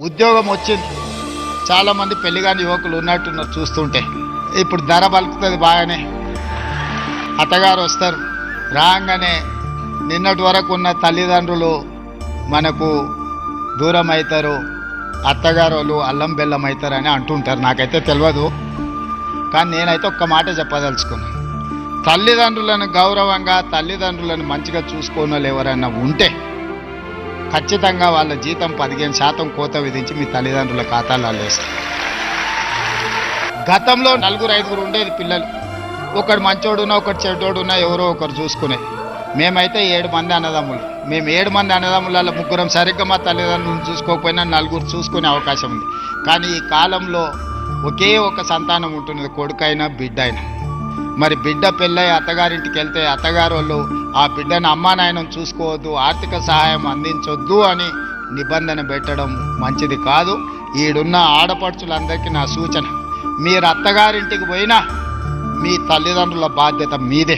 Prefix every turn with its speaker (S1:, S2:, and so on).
S1: ఉద్యోగం వచ్చింది, చాలామంది పెళ్లిగాని యువకులు ఉన్నట్టున్నారు చూస్తుంటే. ఇప్పుడు ధర పలుకుతుంది బాగానే. అత్తగారు వస్తారు, రాగానే నిన్నటి వరకు ఉన్న తల్లిదండ్రులు మనకు దూరం అవుతారు, అత్తగారు వాళ్ళు అల్లం బెల్లం అవుతారని అంటుంటారు. నాకైతే తెలియదు, కానీ నేనైతే ఒక్క మాట చెప్పదలుచుకున్నాను. తల్లిదండ్రులను గౌరవంగా, తల్లిదండ్రులను మంచిగా చూసుకోని వాళ్ళు ఎవరైనా ఉంటే ఖచ్చితంగా వాళ్ళ జీతం 15% కోత విధించి మీ తల్లిదండ్రుల ఖాతాలో వేస్తారు. గతంలో 4-5 ఉండేది పిల్లలు, ఒకడు మంచోడున్నా ఒకటి చెడ్డోడున్నా ఎవరో ఒకరు చూసుకునే. మేమైతే 7 మంది అన్నదమ్ములు. మేము 7 మంది అన్నదమ్ములలో 3 సరిగ్గా మా తల్లిదండ్రులను చూసుకోకపోయినా 4 చూసుకునే అవకాశం ఉంది. కానీ ఈ కాలంలో ఒకే ఒక సంతానం ఉంటున్నది, కొడుకైనా బిడ్డ అయినా. మరి బిడ్డ పెళ్ళై అత్తగారింటికి వెళ్తే అత్తగారు వాళ్ళు ఆ బిడ్డను అమ్మా నాయనం చూసుకోవద్దు, ఆర్థిక సహాయం అందించొద్దు అని నిబంధన పెట్టడం మంచిది కాదు. ఈడున్న ఆడపడుచులందరికీ నా సూచన, మీరు అత్తగారింటికి పోయినా మీ తల్లిదండ్రుల బాధ్యత మీదే.